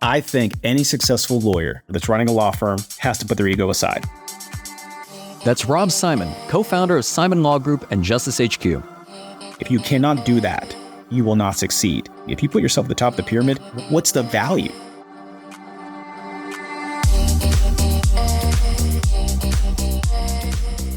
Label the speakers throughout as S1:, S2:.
S1: I think any successful lawyer that's running a law firm has to put their ego aside.
S2: That's Rob Simon, co-founder of Simon Law Group and Justice HQ.
S1: If you cannot do that, you will not succeed. If you put yourself at the top of the pyramid, what's the value?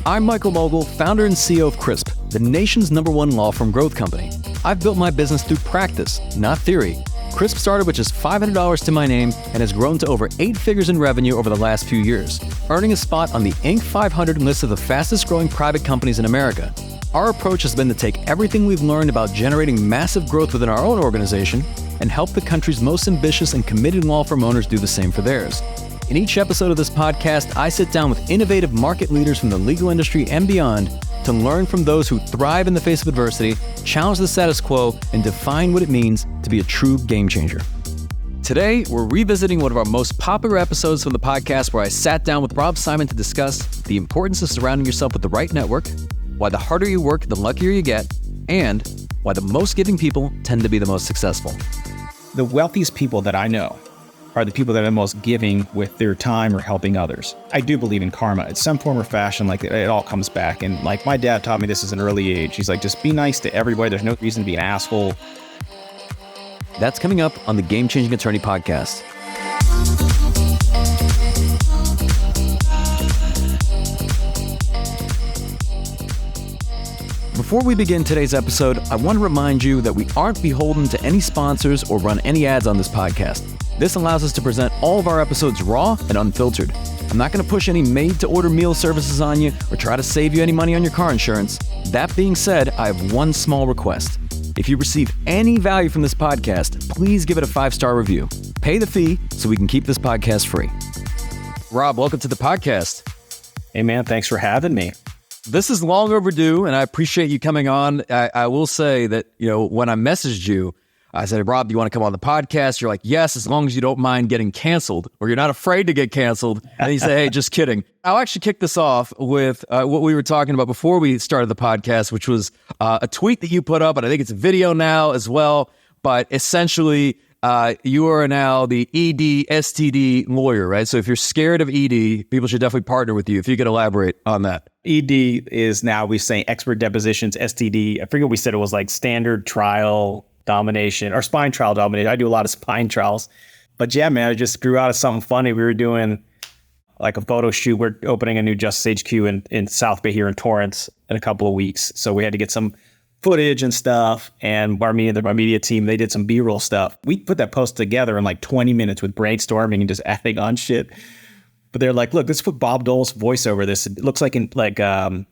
S2: I'm Michael Mogill, founder and CEO of Crisp, the nation's #1 law firm growth company. I've built my business through practice, not theory. Crisp started with just $500 to my name and has grown to over 8 figures in revenue over the last few years, earning a spot on the Inc. 500 list of the fastest growing private companies in America. Our approach has been to take everything we've learned about generating massive growth within our own organization and help the country's most ambitious and committed law firm owners do the same for theirs. In each episode of this podcast, I sit down with innovative market leaders from the legal industry and beyond to learn from those who thrive in the face of adversity, challenge the status quo, and define what it means to be a true game changer. Today, we're revisiting one of our most popular episodes from the podcast where I sat down with Rob Simon to discuss the importance of surrounding yourself with the right network, why the harder you work, the luckier you get, and why the most giving people tend to be the most successful.
S1: The wealthiest people that I know are the people that are the most giving with their time or helping others. I do believe in karma. In some form or fashion, like it all comes back. And like my dad taught me this at an early age. He's like, just be nice to everybody. There's no reason to be an asshole.
S2: That's coming up on the Game Changing Attorney podcast. Before we begin today's episode, I want to remind you that we aren't beholden to any sponsors or run any ads on this podcast. This allows us to present all of our episodes raw and unfiltered. I'm not going to push any made-to-order meal services on you or try to save you any money on your car insurance. That being said, I have one small request. If you receive any value from this podcast, please give it a 5-star review. Pay the fee so we can keep this podcast free. Rob, welcome to the podcast.
S1: Hey man, thanks for having me.
S2: This is long overdue, and I appreciate you coming on. I will say that, when I messaged you, I said, Rob, do you want to come on the podcast? You're like, yes, as long as you don't mind getting canceled, or you're not afraid to get canceled. And you say, hey, just kidding. I'll actually kick this off with what we were talking about before we started the podcast, which was a tweet that you put up, and I think it's a video now as well. But essentially, you are now the ED, STD lawyer, right? So if you're scared of ED, people should definitely partner with you. If you could elaborate on that.
S1: ED is now, we say expert depositions. STD, I forget what we said. It was like standard trial domination or spine trial domination. I do a lot of spine trials. But yeah, man, I just grew out of something funny. We were doing like a photo shoot. We're opening a new Justice HQ in South Bay here in Torrance in a couple of weeks. So we had to get some footage and stuff. And our media team, they did some B-roll stuff. We put that post together in like 20 minutes with brainstorming and just adding on shit. But they're like, look, let's put Bob Dole's voice over this. It looks like an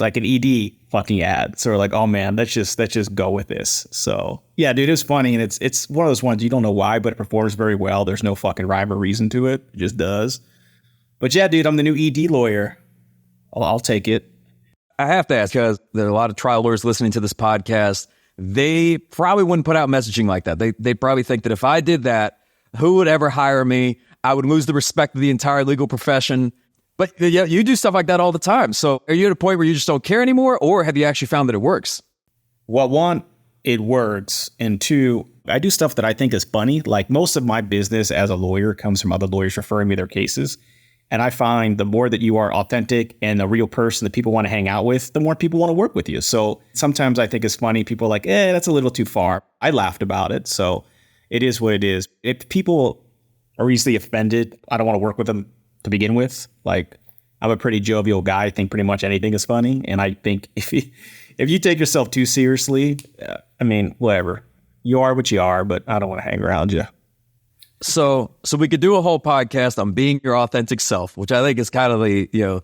S1: ED fucking ad. So we're like, oh man, let's just go with this. So yeah, dude, it was funny. And it's one of those ones you don't know why, but it performs very well. There's no fucking rhyme or reason to it. It just does. But yeah, dude, I'm the new ED lawyer. I'll take it.
S2: I have to ask, because there are a lot of trial lawyers listening to this podcast. They probably wouldn't put out messaging like that. They probably think that if I did that, who would ever hire me? I would lose the respect of the entire legal profession. But yeah, you do stuff like that all the time. So are you at a point where you just don't care anymore, or have you actually found that it works?
S1: Well, one, it works. And two, I do stuff that I think is funny. Like most of my business as a lawyer comes from other lawyers referring me their cases. And I find the more that you are authentic and a real person that people want to hang out with, the more people want to work with you. So sometimes I think it's funny. People are like, that's a little too far. I laughed about it. So it is what it is. If people are easily offended, I don't want to work with them to begin with. Like, I'm a pretty jovial guy. I think pretty much anything is funny. And I think if you take yourself too seriously, whatever. You are what you are, but I don't want to hang around you.
S2: So we could do a whole podcast on being your authentic self, which I think is kind of the,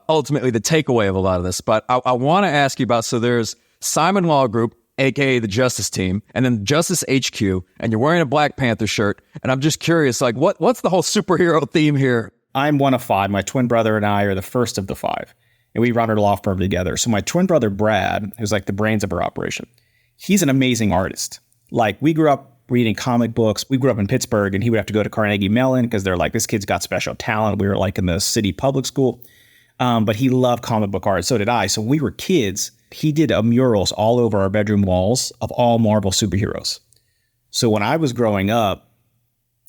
S2: ultimately the takeaway of a lot of this. But I want to ask you about, so there's Simon Law Group, aka the Justice Team, and then Justice HQ, and you're wearing a Black Panther shirt. And I'm just curious, like, what's the whole superhero theme here?
S1: I'm one of 5. My twin brother and I are the first of the 5. And we run our law firm together. So my twin brother, Brad, who's like the brains of our operation, he's an amazing artist. Like, we grew up reading comic books. We grew up in Pittsburgh, and he would have to go to Carnegie Mellon because they're like, this kid's got special talent. We were like in the city public school. But he loved comic book art. So did I. So when we were kids, he did murals all over our bedroom walls of all Marvel superheroes. So when I was growing up,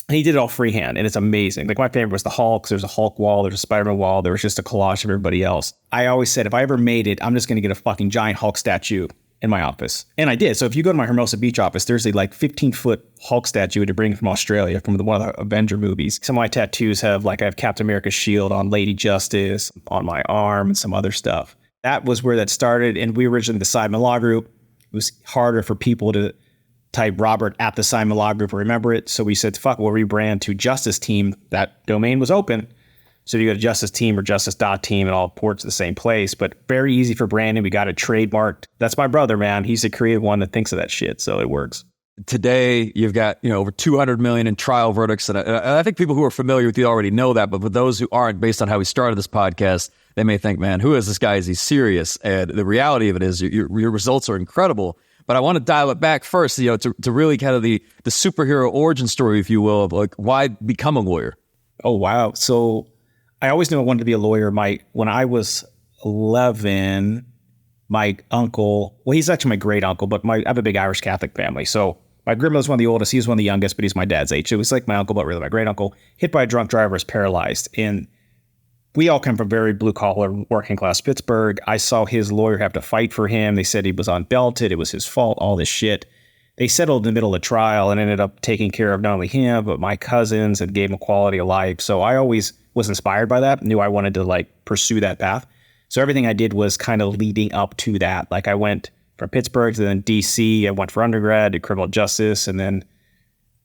S1: And he did it all freehand, and it's amazing. Like, my favorite was the Hulk. There's a Hulk wall, there's a Spider-Man wall, there was just a collage of everybody else. I always said, if I ever made it, I'm just going to get a fucking giant Hulk statue in my office. And I did. So if you go to my Hermosa Beach office, there's a like 15-foot Hulk statue to bring from Australia from one of the Avenger movies. Some of my tattoos have, like, I have Captain America's shield on Lady Justice on my arm and some other stuff. That was where that started. And we originally, the Simon Law Group, it was harder for people to type Robert at the Simon Law Group or remember it. So we said, fuck, we'll rebrand to Justice Team. That domain was open. So you go to Justice Team or Justice.team and all ports the same place, but very easy for branding. We got it trademarked. That's my brother, man. He's the creative one that thinks of that shit. So it works.
S2: Today, you've got, over 200 million in trial verdicts. And I think people who are familiar with you already know that. But for those who aren't, based on how we started this podcast, they may think, man, who is this guy? Is he serious? And the reality of it is your results are incredible. But I want to dial it back first, to really kind of the superhero origin story, if you will, of like, why become a lawyer?
S1: Oh, wow. So I always knew I wanted to be a lawyer. When I was 11, my uncle, well, he's actually my great uncle, but I have a big Irish Catholic family. So my grandmother's one of the oldest. He was one of the youngest, but he's my dad's age. It was like my uncle, but really my great uncle, hit by a drunk driver, is paralyzed. And we all come from very blue collar, working class Pittsburgh. I saw his lawyer have to fight for him. They said he was unbelted. It was his fault, all this shit. They settled in the middle of the trial and ended up taking care of not only him, but my cousins, and gave him quality of life. So I always was inspired by that, knew I wanted to like pursue that path. So everything I did was kind of leading up to that. Like, I went from Pittsburgh to then DC. I went for undergrad, did criminal justice, and then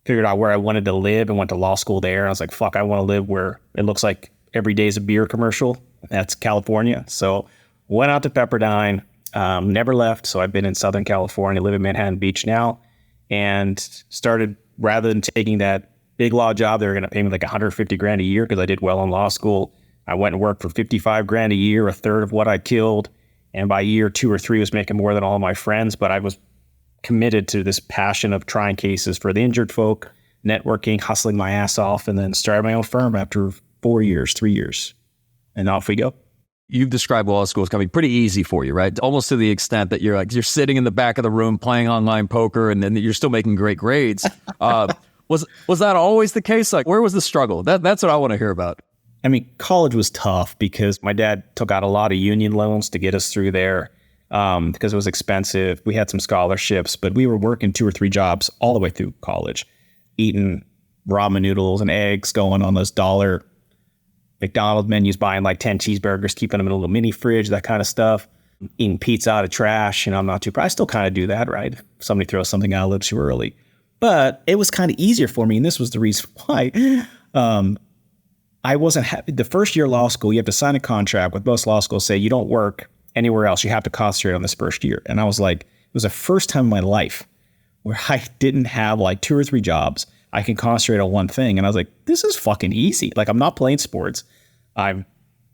S1: figured out where I wanted to live and went to law school there. And I was like, fuck, I want to live where it looks like every day's a beer commercial. That's California. So went out to Pepperdine, never left. So I've been in Southern California, live in Manhattan Beach now, and started, rather than taking that big law job, they were going to pay me like $150,000 a year because I did well in law school. I went and worked for $55,000 a year, a third of what I killed. And by year 2 or 3 was making more than all of my friends. But I was committed to this passion of trying cases for the injured folk, networking, hustling my ass off, and then started my own firm after 3 years. And off we go.
S2: You've described law school as coming pretty easy for you, right? Almost to the extent that you're sitting in the back of the room playing online poker, and then you're still making great grades. Was that always the case? Like, where was the struggle? That's what I want to hear about.
S1: I mean, college was tough because my dad took out a lot of union loans to get us through there because it was expensive. We had some scholarships, but we were working 2 or 3 jobs all the way through college, eating ramen noodles and eggs, going on those $1 McDonald's menus, buying like 10 cheeseburgers, keeping them in a little mini fridge, that kind of stuff, eating pizza out of trash. I'm not too proud. I still kind of do that, right? If somebody throws something out a little too early. But it was kind of easier for me, and this was the reason why. I wasn't happy. The first year of law school, you have to sign a contract with most law schools, say you don't work anywhere else. You have to concentrate on this first year. And I was like, it was the first time in my life where I didn't have like 2 or 3 jobs. I can concentrate on one thing. And I was like, this is fucking easy. Like, I'm not playing sports. I'm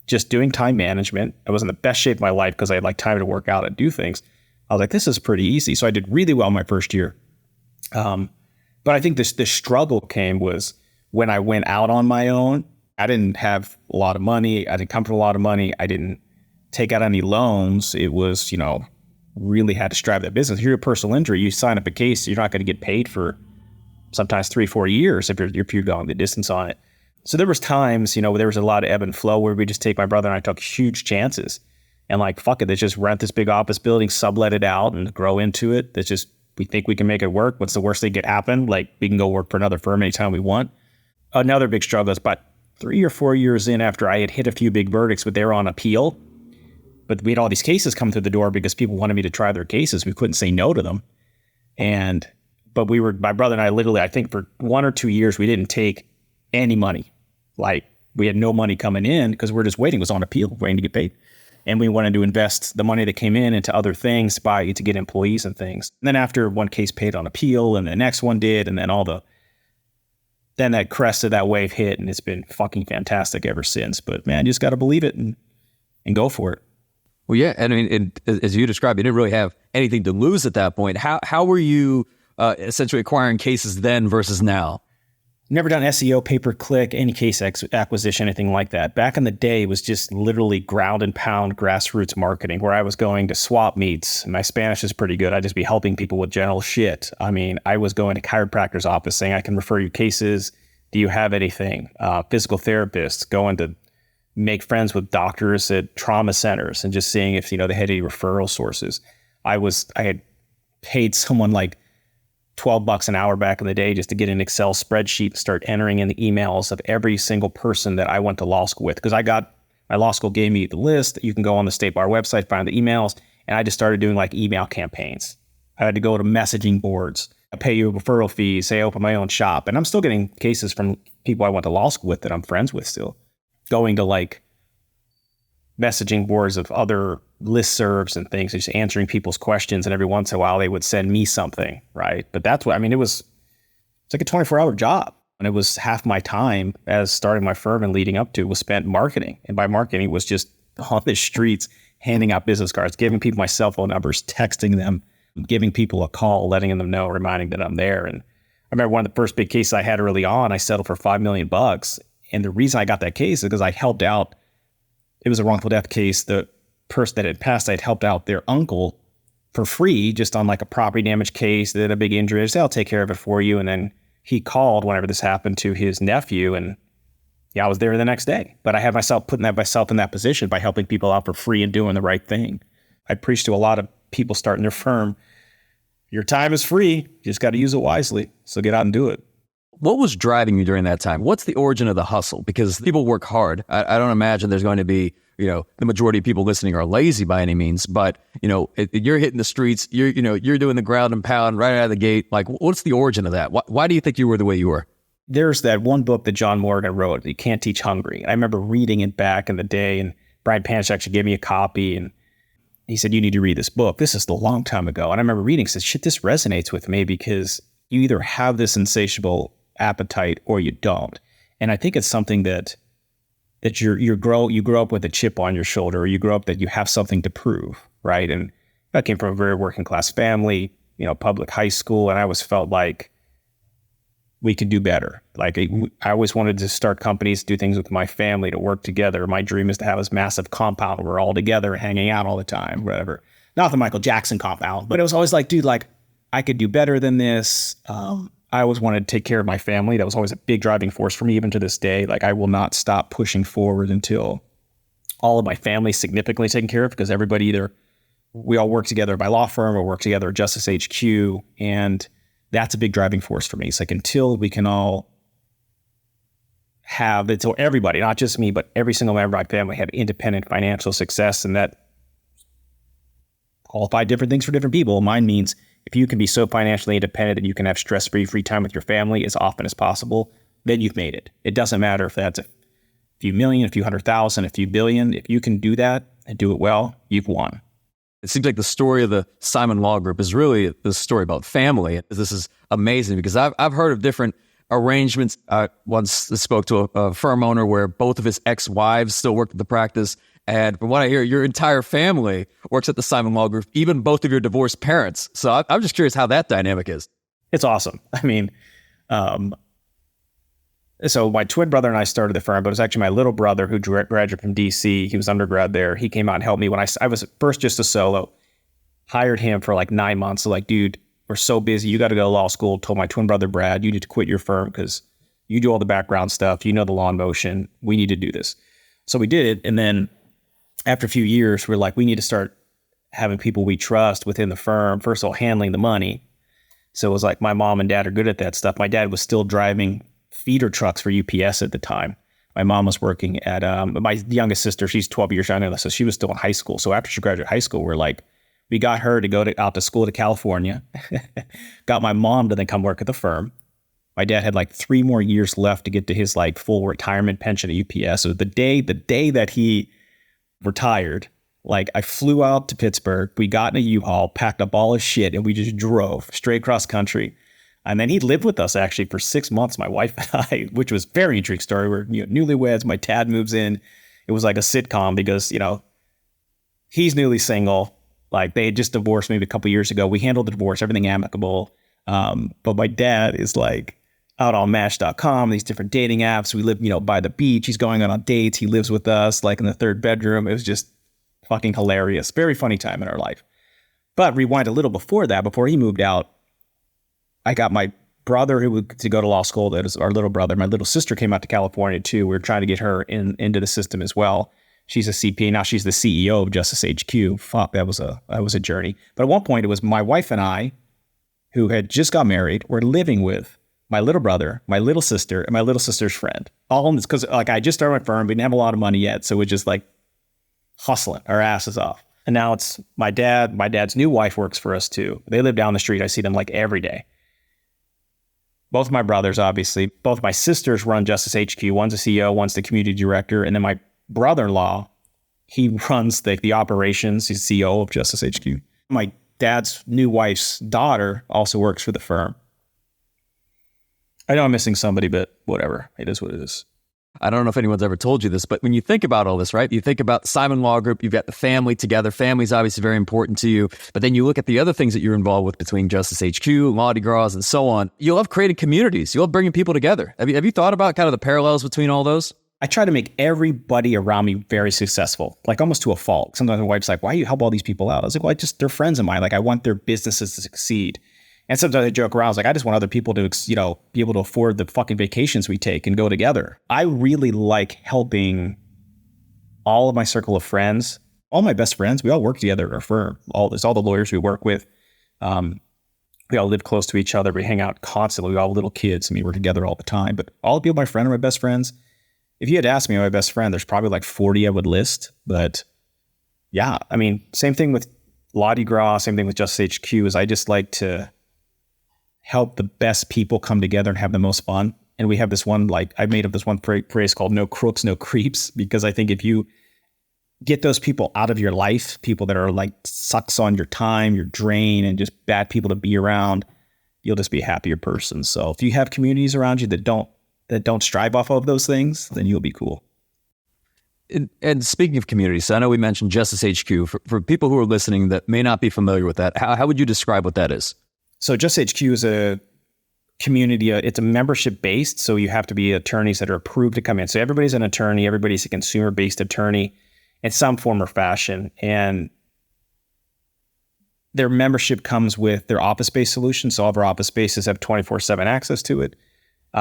S1: just doing time management. I was in the best shape of my life because I had like time to work out and do things. I was like, this is pretty easy. So I did really well my first year. But I think the struggle came was when I went out on my own. I didn't have a lot of money. I didn't come from a lot of money. I didn't take out any loans. It was, really had to strive that business. If you're a personal injury, you sign up a case, you're not going to get paid for sometimes 3-4 years if you're going the distance on it. So there was times, there was a lot of ebb and flow where we just my brother and I took huge chances and like, fuck it, let's just rent this big office building, sublet it out and grow into it. That's just, we think we can make it work. What's the worst thing that could happen? Like, we can go work for another firm anytime we want. Another big struggle is about 3 or 4 years in after I had hit a few big verdicts, but they were on appeal. But we had all these cases come through the door because people wanted me to try their cases. We couldn't say no to them. But my brother and I literally, I think for 1 or 2 years, we didn't take any money. Like, we had no money coming in because we're just waiting. It was on appeal, waiting to get paid. And we wanted to invest the money that came in into other things to get employees and things. And then after one case paid on appeal and the next one did, and then then that crest of that wave hit, and it's been fucking fantastic ever since. But man, you just got to believe it and go for it.
S2: Well, yeah. And I mean, as you described, you didn't really have anything to lose at that point. How were you essentially acquiring cases then versus now?
S1: Never done SEO, pay-per-click, any case acquisition, anything like that. Back in the day, it was just literally ground and pound grassroots marketing where I was going to swap meets. My Spanish is pretty good. I'd just be helping people with general shit. I mean, I was going to chiropractor's office saying, I can refer you cases. Do you have anything? Physical therapists, going to make friends with doctors at trauma centers and just seeing if, they had any referral sources. I had paid someone like $12 an hour back in the day just to get an Excel spreadsheet, start entering in the emails of every single person that I went to law school with. Because my law school gave me the list. You can go on the State Bar website, find the emails. And I just started doing like email campaigns. I had to go to messaging boards. I pay you a referral fee, say I open my own shop. And I'm still getting cases from people I went to law school with that I'm friends with still. Going to like messaging boards of other listservs and things, just answering people's questions. And every once in a while they would send me something, right? But that's what, it's like a 24-hour job. And it was half my time as starting my firm and leading up to was spent marketing. And by marketing, it was just on the streets, handing out business cards, giving people my cell phone numbers, texting them, giving people a call, letting them know, reminding them that I'm there. And I remember one of the first big cases I had early on, I settled for $5 million. And the reason I got that case is because I helped out. It was a wrongful death case. The person that had passed, I'd helped out their uncle for free, just on like a property damage case. They had a big injury. I said, I'll take care of it for you. And then he called whenever this happened to his nephew. And I was there the next day. But I had putting myself in that position by helping people out for free and doing the right thing. I preach to a lot of people starting their firm. Your time is free. You just got to use it wisely. So get out and do it.
S2: What was driving you during that time? What's the origin of the hustle? Because people work hard. I don't imagine there's going to be, the majority of people listening are lazy by any means, but, you're hitting the streets, you're doing the ground and pound right out of the gate. Like, what's the origin of that? Why do you think you were the way you were?
S1: There's that one book that John Morgan wrote, You Can't Teach Hungry. I remember reading it back in the day, and Brian Panish actually gave me a copy, and he said, you need to read this book. This is a long time ago. And I remember reading, said, shit, this resonates with me because you either have this insatiable appetite or you don't. And I think it's something that you grow up with a chip on your shoulder, or you grow up that you have something to prove, right? And I came from a very working class family, public high school, and I always felt like we could do better. Like I always wanted to start companies, do things with my family, to work together. My dream is to have this massive compound where we're all together, hanging out all the time, whatever. Not the Michael Jackson compound, but it was always like, dude, like I could do better than this. I always wanted to take care of my family. That was always a big driving force for me, even to this day. Like I will not stop pushing forward until all of my family is significantly taken care of, because we all work together at my law firm or work together at Justice HQ. And that's a big driving force for me. It's like until we can all have, until everybody, not just me, but every single member of my family have independent financial success, and that qualify different things for different people. Mine means if you can be so financially independent that you can have stress-free free time with your family as often as possible, then you've made it. It doesn't matter if that's a few million, a few 100,000, a few billion. If you can do that and do it well, you've won.
S2: It seems like the story of the Simon Law Group is really the story about family. This is amazing because I've heard of different arrangements. I once spoke to a firm owner where both of his ex-wives still work at the practice. And from what I hear, your entire family works at the Simon Law Group, even both of your divorced parents. So I'm just curious how that dynamic is.
S1: It's awesome. I mean, so my twin brother and I started the firm, but it was actually my little brother who graduated from DC. He was undergrad there. He came out and helped me when I was first just a solo. Hired him for like 9 months. So like, dude, we're so busy. You got to go to law school. Told my twin brother, Brad, you need to quit your firm because you do all the background stuff. You know the law in motion. We need to do this. So we did it. And then after a few years, we're like, we need to start having people we trust within the firm. First of all, handling the money. So it was like my mom and dad are good at that stuff. My dad was still driving feeder trucks for UPS at the time. My mom was working at, my youngest sister, she's 12 years younger than us, so she was still in high school. So after she graduated high school, we got her to go out to school to California, got my mom to then come work at the firm. My dad had like 3 more years left to get to his like full retirement pension at UPS. So the day that he retired, like I flew out to Pittsburgh, we got in a U-Haul, packed up all his shit, and we just drove straight across country. And then he lived with us actually for 6 months, my wife and I, which was a very intriguing story. We're newlyweds, my dad moves in. It was like a sitcom because, he's newly single. Like they had just divorced maybe a couple years ago. We handled the divorce, everything amicable. But my dad is like out on Match.com, these different dating apps. We live, by the beach. He's going on dates. He lives with us like in the 3rd bedroom. It was just fucking hilarious. Very funny time in our life. But rewind a little before that, before he moved out, I got my brother who would to go to law school, that is our little brother. My little sister came out to California too. We were trying to get her into the system as well. She's a CPA. Now she's the CEO of Justice HQ. Fuck, that was a journey. But at one point, it was my wife and I, who had just got married, were living with my little brother, my little sister, and my little sister's friend. All in this because like I just started my firm. We didn't have a lot of money yet, so we're just like hustling our asses off. And now it's my dad. My dad's new wife works for us too. They live down the street. I see them like every day. Both of my brothers, obviously. Both my sisters run Justice HQ. One's a CEO, one's the community director. And then my brother-in-law, he runs the operations. He's CEO of Justice HQ. My dad's new wife's daughter also works for the firm. I know I'm missing somebody, but whatever. It is what it is.
S2: I don't know if anyone's ever told you this, but when you think about all this, right? You think about Simon Law Group, you've got the family together. Family's obviously very important to you. But then you look at the other things that you're involved with between Justice HQ, Law-Di-Gras, and so on. You love creating communities. You love bringing people together. Have you thought about kind of the parallels between all those?
S1: I try to make everybody around me very successful, like almost to a fault. Sometimes my wife's like, why do you help all these people out? I was like, well, they're friends of mine. Like I want their businesses to succeed. And sometimes I joke around, I was like, I just want other people to, be able to afford the fucking vacations we take and go together. I really like helping all of my circle of friends, all my best friends. We all work together at our firm. All the lawyers we work with. We all live close to each other. We hang out constantly. We all have little kids. I mean, we're together all the time. But all the people my friend are my best friends. If you had asked me my best friend, there's probably like 40 I would list. But yeah, I mean, same thing with Law-Di-Gras, same thing with Justice HQ is I just like to help the best people come together and have the most fun. And we have this one, like I made up this one phrase called no crooks, no creeps, because I think if you get those people out of your life, people that are like sucks on your time, your drain, and just bad people to be around, you'll just be a happier person. So if you have communities around you that don't strive off of those things, then you'll be cool.
S2: And speaking of communities, so I know we mentioned Justice HQ. For people who are listening that may not be familiar with that, how would you describe what that is?
S1: So Justice HQ is a community, it's a membership based. So you have to be attorneys that are approved to come in. So everybody's an attorney, everybody's a consumer based attorney in some form or fashion. And their membership comes with their office based solution. So all of our office spaces have 24/7 access to it.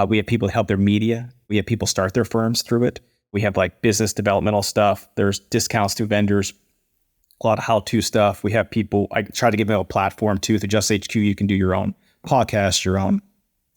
S1: We have people help their media. We have people start their firms through it. We have like business developmental stuff. There's discounts to vendors. A lot of how-to stuff. We have people, I try to give them a platform too. Through Just HQ, you can do your own podcast, your own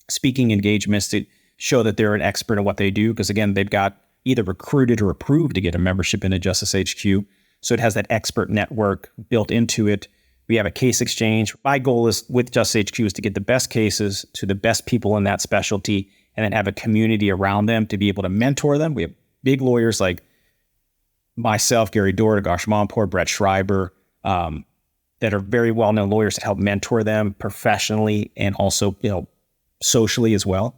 S1: speaking engagements to show that they're an expert in what they do. Because again, they've got either recruited or approved to get a membership into Justice HQ. So it has that expert network built into it. We have a case exchange. My goal is with Justice HQ is to get the best cases to the best people in that specialty and then have a community around them to be able to mentor them. We have big lawyers like myself, Gary Dorr, Gosh Monpour, Brett Schreiber, that are very well-known lawyers that help mentor them professionally and also, socially as well.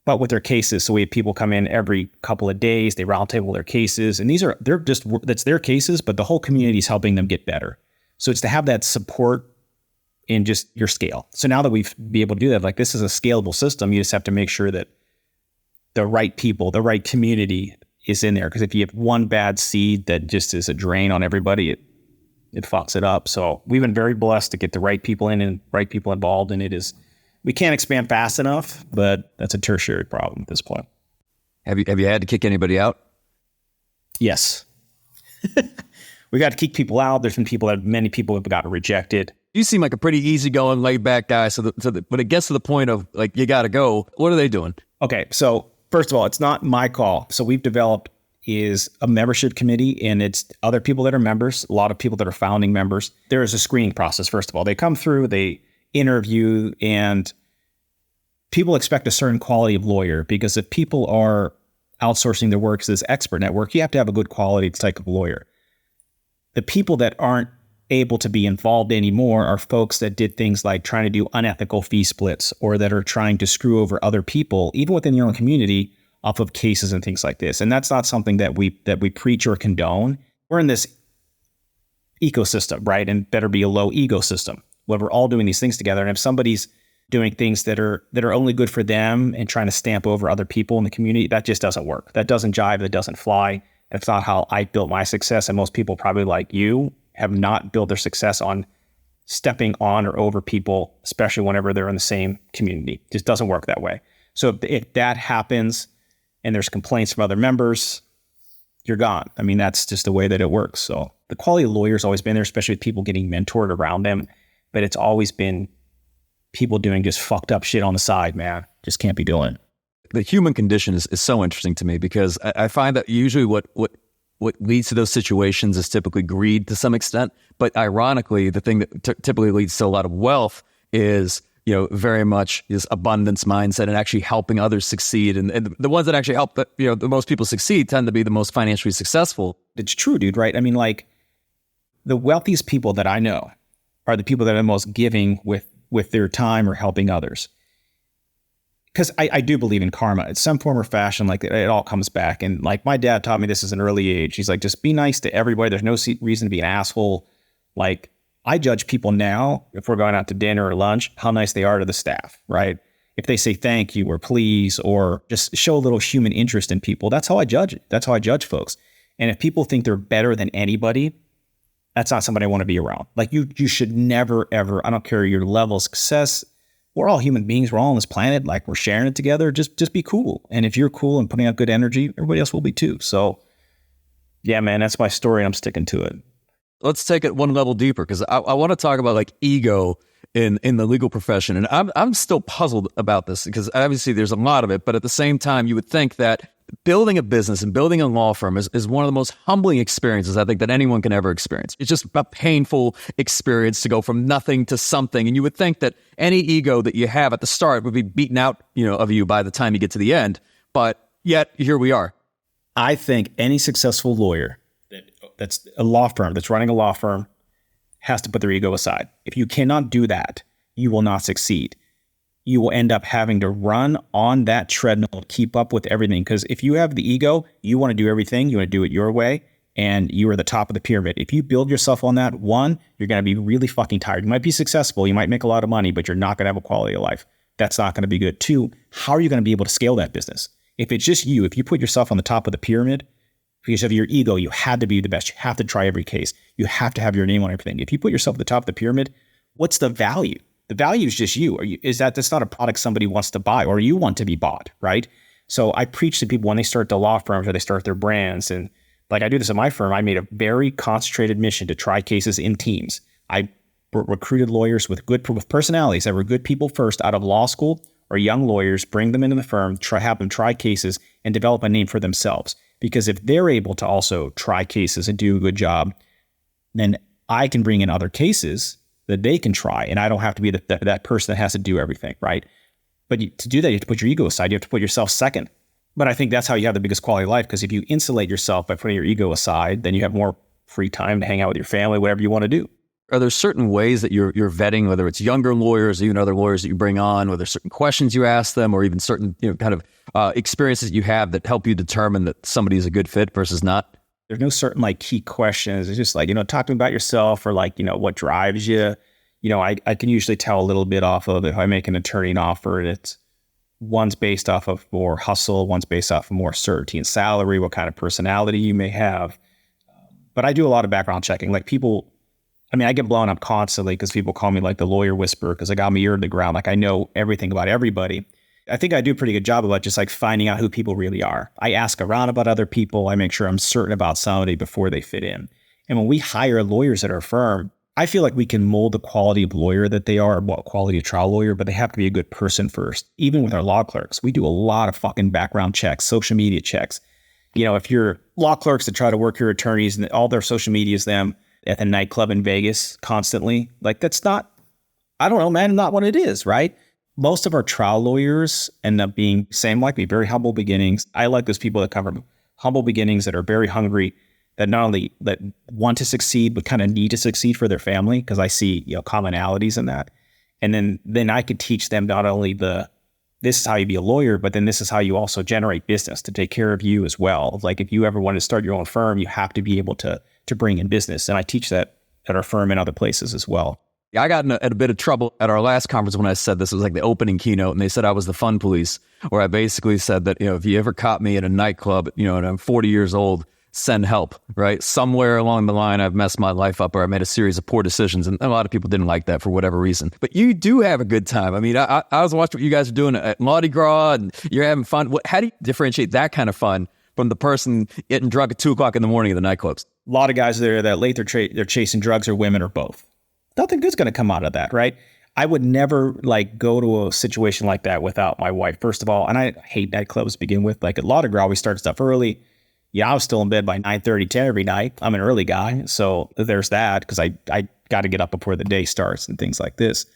S1: But with their cases, so we have people come in every couple of days, they roundtable their cases, and that's their cases, but the whole community is helping them get better. So it's to have that support in just your scale. So now that we've be able to do that, like this is a scalable system, you just have to make sure that the right people, the right community is in there. Because if you have one bad seed that just is a drain on everybody, it fucks it up. So we've been very blessed to get the right people in and right people involved. And we can't expand fast enough, but that's a tertiary problem at this point.
S2: Have you had to kick anybody out?
S1: Yes. We got to kick people out. There's been many people have gotten rejected.
S2: You seem like a pretty easygoing, laid back guy. So when it gets to the point of like, you got to go, what are they doing?
S1: Okay. So first of all, it's not my call. So we've developed is a membership committee, and it's other people that are members, a lot of people that are founding members. There is a screening process. First of all, they come through, they interview, and people expect a certain quality of lawyer, because if people are outsourcing their work to this expert network, you have to have a good quality type of lawyer. The people that aren't able to be involved anymore are folks that did things like trying to do unethical fee splits, or that are trying to screw over other people, even within your own community, off of cases and things like this. And that's not something that we preach or condone. We're in this ecosystem, right? And better be a low ego system where we're all doing these things together. And if somebody's doing things that are only good for them and trying to stamp over other people in the community, that just doesn't work. That doesn't jive. That doesn't fly. That's not how I built my success. And most people probably like you have not built their success on stepping on or over people, especially whenever they're in the same community. It just doesn't work that way. So if that happens and there's complaints from other members, you're gone. I mean, that's just the way that it works. So the quality of lawyer's always been there, especially with people getting mentored around them. But it's always been people doing just fucked up shit on the side, man. Just can't be doing it.
S2: The human condition is so interesting to me because I find that usually what leads to those situations is typically greed to some extent. But ironically, the thing that typically leads to a lot of wealth is, very much this abundance mindset and actually helping others succeed. And the ones that actually help, the most people succeed tend to be the most financially successful.
S1: It's true, dude, right? I mean, like, the wealthiest people that I know are the people that are the most giving with their time or helping others. Because I do believe in karma. It's some form or fashion, like it all comes back. And like my dad taught me this at an early age. He's like, just be nice to everybody. There's no reason to be an asshole. Like, I judge people now, if we're going out to dinner or lunch, how nice they are to the staff, right? If they say thank you or please, or just show a little human interest in people, that's how I judge it. That's how I judge folks. And if people think they're better than anybody, that's not somebody I want to be around. Like you should never, ever, I don't care your level of success. We're all human beings. We're all on this planet. Like, we're sharing it together. Just be cool. And if you're cool and putting out good energy, everybody else will be too. So yeah, man, that's my story and I'm sticking to it.
S2: Let's take it one level deeper because I want to talk about like ego in the legal profession. And I'm still puzzled about this because obviously there's a lot of it, but at the same time, you would think that building a business and building a law firm is one of the most humbling experiences I think that anyone can ever experience. It's just a painful experience to go from nothing to something. And you would think that any ego that you have at the start would be beaten out, of you by the time you get to the end. But yet here we are.
S1: I think any successful lawyer that's a law firm, that's running a law firm, has to put their ego aside. If you cannot do that, you will not succeed. You will end up having to run on that treadmill, keep up with everything. Because if you have the ego, you want to do everything, you want to do it your way, and you are the top of the pyramid. If you build yourself on that, one, you're going to be really fucking tired. You might be successful, you might make a lot of money, but you're not going to have a quality of life. That's not going to be good. Two, how are you going to be able to scale that business? If it's just you, if you put yourself on the top of the pyramid, because of your ego, you had to be the best. You have to try every case. You have to have your name on everything. If you put yourself at the top of the pyramid, what's the value? The value is just you. That's not a product somebody wants to buy or you want to be bought, right? So I preach to people when they start the law firms or they start their brands. And like I do this at my firm, I made a very concentrated mission to try cases in teams. I recruited lawyers with personalities that were good people first out of law school or young lawyers, bring them into the firm, have them try cases and develop a name for themselves. Because if they're able to also try cases and do a good job, then I can bring in other cases that they can try. And I don't have to be that person that has to do everything, right? But to do that, you have to put your ego aside. You have to put yourself second. But I think that's how you have the biggest quality of life. Because if you insulate yourself by putting your ego aside, then you have more free time to hang out with your family, whatever you want to do.
S2: Are there certain ways that you're vetting, whether it's younger lawyers, or even other lawyers that you bring on, whether certain questions you ask them, or even certain kind of experiences you have that help you determine that somebody is a good fit versus not?
S1: There's no certain like key questions. It's just like, talk to me about yourself or like, what drives you. I can usually tell a little bit off of if I make an attorney an offer and it's one's based off of more hustle, one's based off of more certainty and salary, what kind of personality you may have. But I do a lot of background checking. Like people, I get blown up constantly because people call me like the lawyer whisperer because I got my ear to the ground. Like I know everything about everybody. I think I do a pretty good job about just like finding out who people really are. I ask around about other people. I make sure I'm certain about somebody before they fit in. And when we hire lawyers at our firm, I feel like we can mold the quality of lawyer that they are, quality of trial lawyer, but they have to be a good person first. Even with our law clerks, we do a lot of fucking background checks, social media checks. If you're law clerks that try to work your attorneys and all their social media is them at the nightclub in Vegas constantly, like that's not, I don't know, man, not what it is, right? Most of our trial lawyers end up being same like me, very humble beginnings. I like those people that come from humble beginnings that are very hungry, that not only that want to succeed, but kind of need to succeed for their family, because I see commonalities in that. And then I could teach them not only this is how you be a lawyer, but then this is how you also generate business to take care of you as well. Like if you ever want to start your own firm, you have to be able to bring in business. And I teach that at our firm and other places as well.
S2: I got in a bit of trouble at our last conference when I said this. It was like the opening keynote, and they said I was the fun police, where I basically said that, if you ever caught me at a nightclub, and I'm 40 years old, send help, right? Somewhere along the line, I've messed my life up or I made a series of poor decisions. And a lot of people didn't like that for whatever reason. But you do have a good time. I mean, I was watching what you guys are doing at Law-Di-Gras and you're having fun. How do you differentiate that kind of fun from the person getting drunk at 2 o'clock in the morning at the nightclubs?
S1: A lot of guys there that late they're chasing drugs or women or both. Nothing good's going to come out of that, right? I would never go to a situation like that without my wife, first of all. And I hate nightclubs to begin with. Like at Law-Di-Gras, we start stuff early. Yeah, I was still in bed by 9:30, 10 every night. I'm an early guy. So there's that because I got to get up before the day starts and things like this.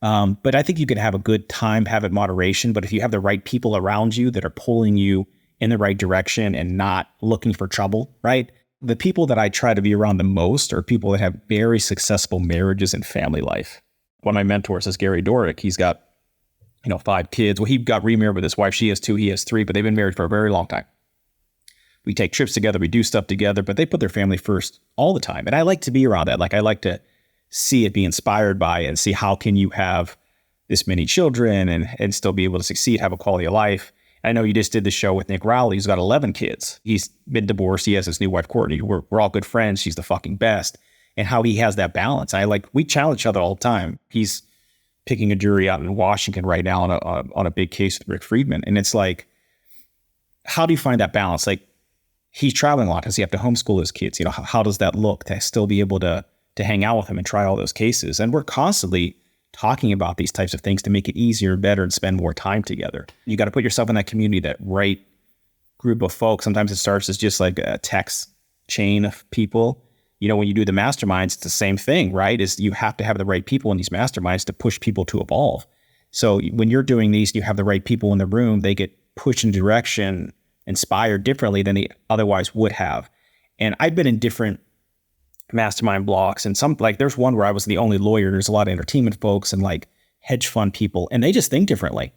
S1: But I think you can have a good time, have it moderation. But if you have the right people around you that are pulling you in the right direction and not looking for trouble, right? The people that I try to be around the most are people that have very successful marriages and family life. One of my mentors is Gary Dorick. He's got, 5 kids. Well, he got remarried with his wife. She has 2, he has 3, but they've been married for a very long time. We take trips together, we do stuff together, but they put their family first all the time. And I like to be around that. I like to see it, be inspired by it, and see how can you have this many children and still be able to succeed, have a quality of life. I know you just did the show with Nick Rowley. He's got 11 kids. He's been divorced. He has his new wife, Courtney. We're all good friends. She's the fucking best. And how he has that balance. We challenge each other all the time. He's picking a jury out in Washington right now on a big case with Rick Friedman. And it's how do you find that balance? He's traveling a lot. Does he have to homeschool his kids? How does that look to still be able to hang out with him and try all those cases? And we're constantly talking about these types of things to make it easier, better, and spend more time together. You got to put yourself in that community, that right group of folks. Sometimes it starts as just like a text chain of people. When you do the masterminds, it's the same thing, right? Is you have to have the right people in these masterminds to push people to evolve. So when you're doing these, you have the right people in the room, they get pushed in a direction, inspired differently than they otherwise would have. And I've been in different mastermind blocks, and some there's one where I was the only lawyer. There's a lot of entertainment folks and hedge fund people, and they just think differently.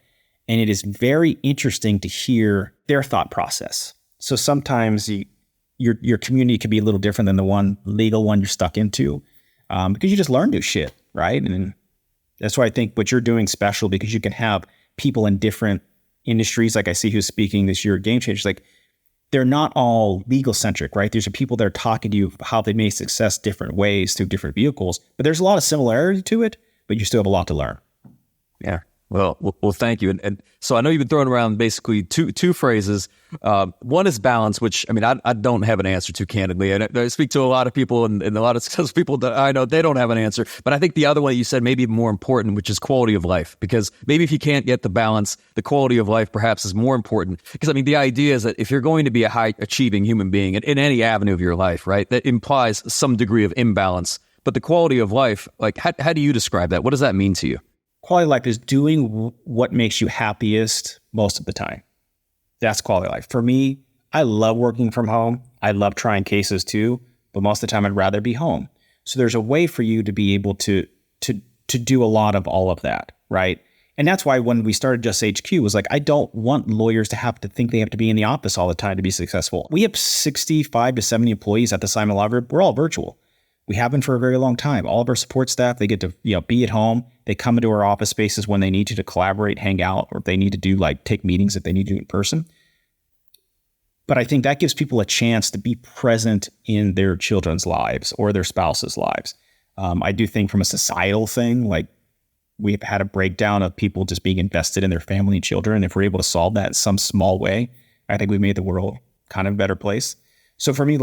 S1: And it is very interesting to hear their thought process. So sometimes your community could be a little different than the one legal one you're stuck into, because you just learn new shit, right? And that's why I think what you're doing is special, because you can have people in different industries. I see who's speaking this year at Game Changers. They're not all legal centric, right? There's people that are talking to you how they made success different ways through different vehicles, but there's a lot of similarity to it, but you still have a lot to learn.
S2: Yeah. Well, thank you. And so I know you've been throwing around basically two phrases. One is balance, which, I don't have an answer to, candidly. And I speak to a lot of people and a lot of successful people that I know, they don't have an answer. But I think the other one you said may be more important, which is quality of life. Because maybe if you can't get the balance, the quality of life perhaps is more important. Because the idea is that if you're going to be a high achieving human being in any avenue of your life, right, that implies some degree of imbalance. But the quality of life, how do you describe that? What does that mean to you?
S1: Quality of life is doing what makes you happiest most of the time. That's quality of life. For me, I love working from home. I love trying cases too, but most of the time I'd rather be home. So there's a way for you to be able to do a lot of all of that, right? And that's why when we started Just HQ, it was I don't want lawyers to have to think they have to be in the office all the time to be successful. We have 65 to 70 employees at the Simon Law Group. We're all virtual. We have been for a very long time. All of our support staff, they get to be at home. They come into our office spaces when they need to collaborate, hang out, or if they need to do take meetings if they need to do in person. But I think that gives people a chance to be present in their children's lives or their spouses' lives. I do think from a societal thing, we've had a breakdown of people just being invested in their family and children. If we're able to solve that in some small way, I think we made the world kind of a better place. So for me,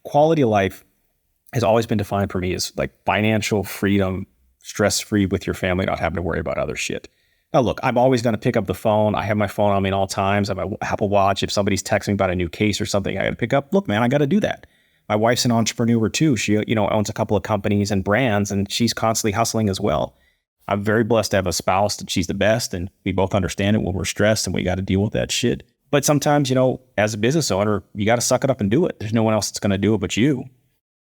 S1: quality of life has always been defined for me as financial freedom, stress-free with your family, not having to worry about other shit. Now, look, I'm always going to pick up the phone. I have my phone on me at all times. I have my Apple Watch. If somebody's texting about a new case or something, I got to pick up. Look, man, I got to do that. My wife's an entrepreneur too. She, owns a couple of companies and brands, and she's constantly hustling as well. I'm very blessed to have a spouse that she's the best, and we both understand it when we're stressed and we got to deal with that shit. But sometimes, as a business owner, you got to suck it up and do it. There's no one else that's going to do it but you.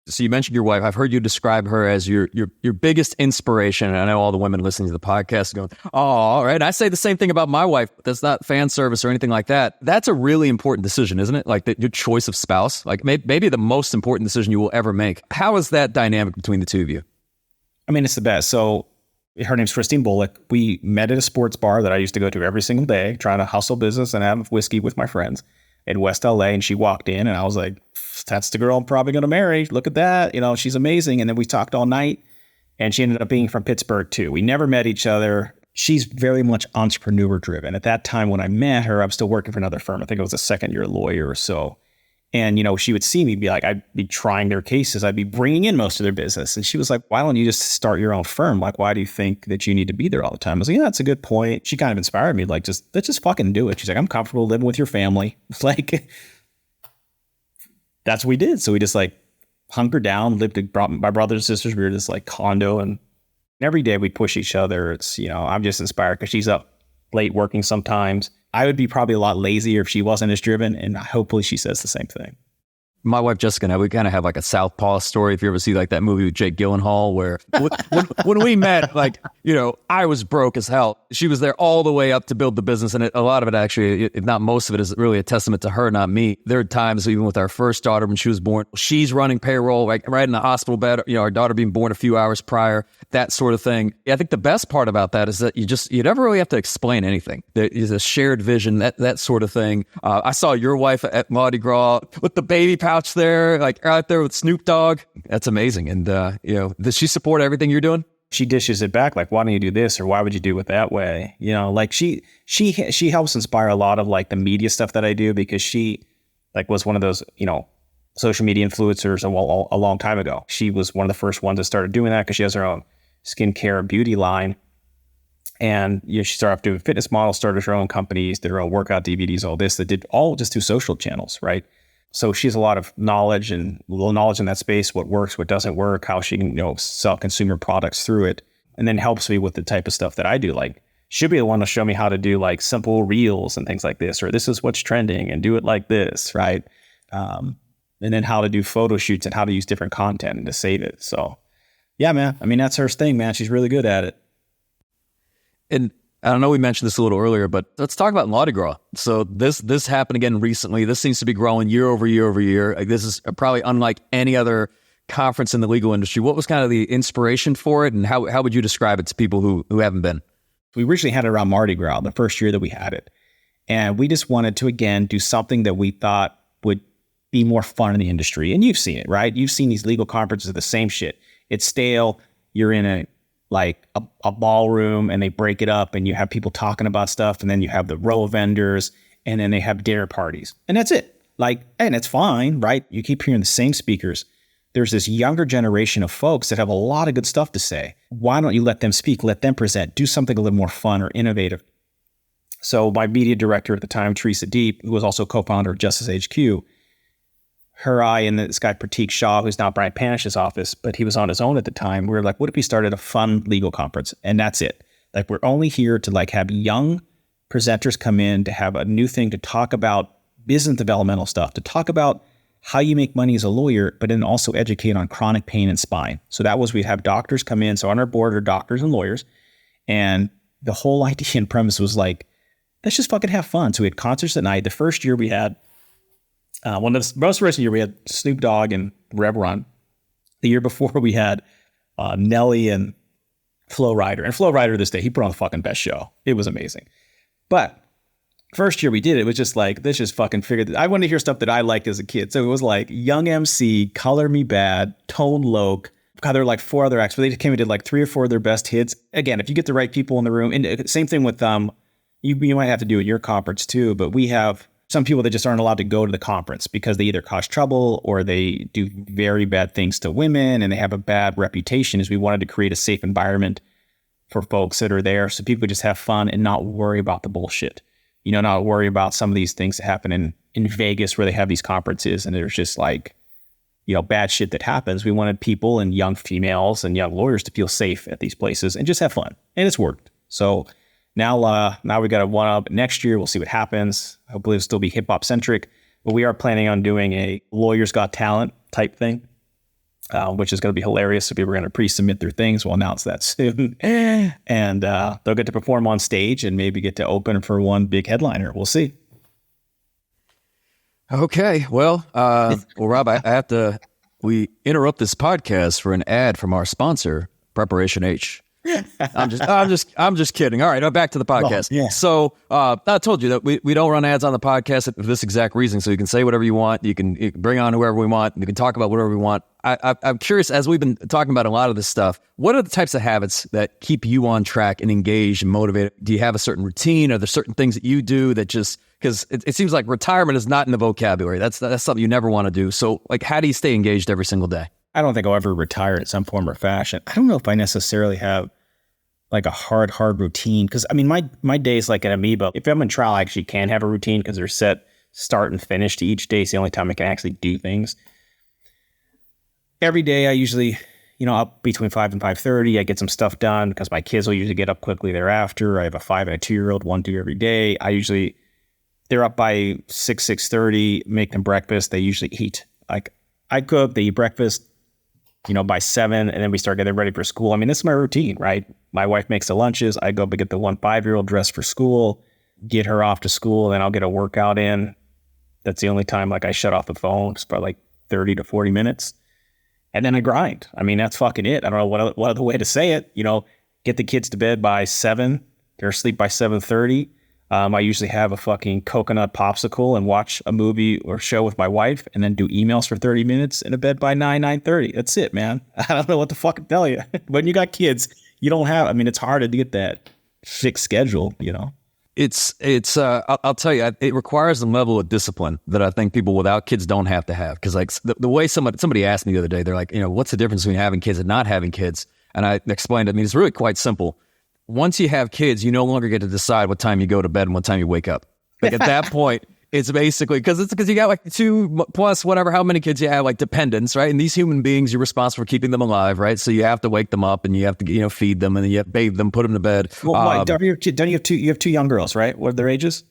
S2: So you mentioned your wife. I've heard you describe her as your biggest inspiration. And I know all the women listening to the podcast are going, oh, all right. I say the same thing about my wife. That's not fan service or anything like that. That's a really important decision, isn't it? Your choice of spouse, maybe the most important decision you will ever make. How is that dynamic between the two of you?
S1: It's the best. So her name's Christine Bullock. We met at a sports bar that I used to go to every single day, trying to hustle business and have whiskey with my friends. in West LA, and she walked in, and I was like, that's the girl I'm probably going to marry. Look at that. You know, she's amazing. And then we talked all night, and she ended up being from Pittsburgh too. We never met each other. She's very much entrepreneur driven. At that time when I met her, I was still working for another firm. I think I was a second year lawyer or so. And, you know, she would see me be like, I'd be trying their cases. I'd be bringing in most of their business. And she was like, why don't you just start your own firm? Like, why do you think that you need to be there all the time? I was like, yeah, that's a good point. She kind of inspired me. Like, let's just fucking do it. She's like, I'm comfortable living with your family. It's like, that's what we did. So we just like hunkered down, lived with my brothers and sisters. We were just like condo, and every day we push each other. It's, you know, I'm just inspired because she's up late working sometimes. I would be probably a lot lazier if she wasn't as driven, and hopefully she says the same thing.
S2: My wife Jessica and I, we kind of have like a Southpaw story. If you ever see like that movie with Jake Gyllenhaal, where when we met, like, you know, I was broke as hell. She was there all the way up to build the business, and a lot of it actually, if not most of it, is really a testament to her, not me. There are times, even with our first daughter when she was born, she's running payroll, like right in the hospital bed. You know, our daughter being born a few hours prior, that sort of thing. I think the best part about that is that you never really have to explain anything. There is a shared vision, that sort of thing. I saw your wife at Law-Di-Gras with the baby pouch there, like out there with Snoop Dogg. That's amazing. And, you know, does she support everything you're doing?
S1: She dishes it back. Like, why don't you do this? Or why would you do it that way? You know, like she helps inspire a lot of like the media stuff that I do, because she like was one of those, you know, social media influencers a long time ago. She was one of the first ones that started doing that because she has her own skincare and beauty line. And, you know, she started off doing fitness models, started her own companies, did her own workout DVDs, all this, that did all just through social channels, right? So she has a lot of knowledge in that space, what works, what doesn't work, how she can, you know, sell consumer products through it, and then helps me with the type of stuff that I do. Like, she'll be the one to show me how to do like simple reels and things like this, or this is what's trending and do it like this, right? And then how to do photo shoots and how to use different content and to save it. So yeah, man, I mean, that's her thing, man. She's really good at it.
S2: And I don't know, we mentioned this a little earlier, but let's talk about Law-Di-Gras. So this happened again recently. This seems to be growing year over year over year. Like, this is probably unlike any other conference in the legal industry. What was kind of the inspiration for it, and how would you describe it to people who haven't been?
S1: We originally had it around Mardi Gras, the first year that we had it. And we just wanted to, again, do something that we thought would be more fun in the industry. And you've seen it, right? You've seen these legal conferences, the same shit. It's stale. You're in a ballroom, and they break it up, and you have people talking about stuff, and then you have the row of vendors, and then they have dinner parties, and that's it. Like, and it's fine, right? You keep hearing the same speakers. There's this younger generation of folks that have a lot of good stuff to say. Why don't you let them speak, let them present, do something a little more fun or innovative? So my media director at the time, Teresa Deep, who was also co-founder of Justice HQ, her, I, and this guy, Pratik Shah, who's now Brian Panish's office, but he was on his own at the time. We were like, what if we started a fun legal conference? And that's it. Like, we're only here to like have young presenters come in to have a new thing to talk about business developmental stuff, to talk about how you make money as a lawyer, but then also educate on chronic pain and spine. So that was, we'd have doctors come in. So on our board are doctors and lawyers. And the whole idea and premise was like, let's just fucking have fun. So we had concerts at night. The first year we had, most recent year we had Snoop Dogg and Rev Run. The year before we had Nelly and Flo Rida. And Flo Rida this day, he put on the fucking best show. It was amazing. But first year we did it, was just like, let's just fucking figure this. I wanted to hear stuff that I liked as a kid. So it was like Young MC, Color Me Bad, Tone Loc. God, there were like 4 other acts, but they came and did like 3 or 4 of their best hits. Again, if you get the right people in the room, and same thing with you might have to do at your conference too, but we have some people that just aren't allowed to go to the conference because they either cause trouble or they do very bad things to women and they have a bad reputation. Is we wanted to create a safe environment for folks that are there so people could just have fun and not worry about the bullshit. You know, not worry about some of these things that happen in Vegas where they have these conferences and there's just like, you know, bad shit that happens. We wanted people and young females and young lawyers to feel safe at these places and just have fun. And it's worked. So now we got a one-up. Next year, we'll see what happens. Hopefully it'll still be hip-hop centric, but we are planning on doing a Lawyers Got Talent type thing, which is going to be hilarious. So people are going to pre-submit their things. We'll announce that soon. And they'll get to perform on stage and maybe get to open for one big headliner. We'll see.
S2: Okay. Well, Rob, I have we interrupt this podcast for an ad from our sponsor, Preparation H. I'm just kidding. All right, back to the podcast.
S1: Oh, yeah.
S2: So I told you that we don't run ads on the podcast for this exact reason. So you can say whatever you want. You can bring on whoever we want. You can talk about whatever we want. I'm curious, as we've been talking about a lot of this stuff, what are the types of habits that keep you on track and engaged and motivated? Do you have a certain routine? Are there certain things that you do that just, because it seems like retirement is not in the vocabulary. That's something you never want to do. So like, how do you stay engaged every single day?
S1: I don't think I'll ever retire in some form or fashion. I don't know if I necessarily have like a hard routine. Because I mean, my day is like an amoeba. If I'm in trial, I actually can have a routine because they're set start and finish to each day. It's the only time I can actually do things. Every day I usually, up between 5 and 5:30, I get some stuff done because my kids will usually get up quickly thereafter. I have a 5 and a 2-year-old, one do every day. They're up by 6:30, make them breakfast. They usually eat. Like I cook, they eat breakfast, by 7, and then we start getting ready for school. I mean, this is my routine, right? My wife makes the lunches. I go get the 1 5-year-old dressed for school, get her off to school, and then I'll get a workout in. That's the only time I shut off the phone. It's probably 30 to 40 minutes. And then I grind. I mean, that's fucking it. I don't know what other way to say it. Get the kids to bed by 7. They're asleep by 7:30. I usually have a fucking coconut popsicle and watch a movie or show with my wife and then do emails for 30 minutes and to bed by 9:30. That's it, man. I don't know what to fucking tell you. When you got kids, you don't have, it's hard to get that fixed schedule,
S2: I'll tell you, it requires a level of discipline that I think people without kids don't have to have. Because the way somebody asked me the other day, they're like, what's the difference between having kids and not having kids? And I explained, it's really quite simple. Once you have kids, you no longer get to decide what time you go to bed and what time you wake up. Like at that point, it's basically because you got 2 plus whatever, how many kids you have, dependents, right? And these human beings, you're responsible for keeping them alive, right? So you have to wake them up and you have to, feed them and then you have to bathe them, put them to bed.
S1: Well, don't you have two? You have 2 young girls, right? What are their ages?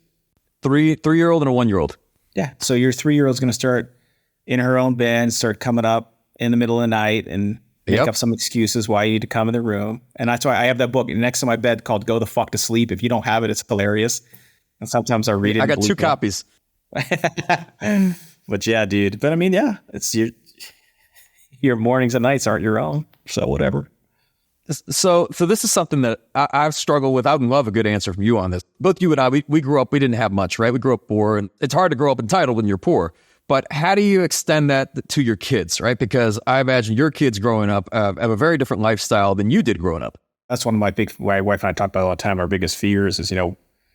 S2: 3-year-old and a 1-year-old.
S1: Yeah. So your 3-year-old's going to start in her own bed, start coming up in the middle of the night and make up some excuses why you need to come in the room. And that's why I have that book next to my bed called Go the Fuck to Sleep. If you don't have it, it's hilarious. And sometimes I read it.
S2: I got 2 copies.
S1: But yeah, dude. But it's your mornings and nights aren't your own. So whatever.
S2: So this is something that I've struggled with. I would love a good answer from you on this. Both you and I, we grew up, we didn't have much, right? We grew up poor, and it's hard to grow up entitled when you're poor. But how do you extend that to your kids, right? Because I imagine your kids growing up have a very different lifestyle than you did growing up.
S1: That's one of my wife and I talk about all the time. Our biggest fears is,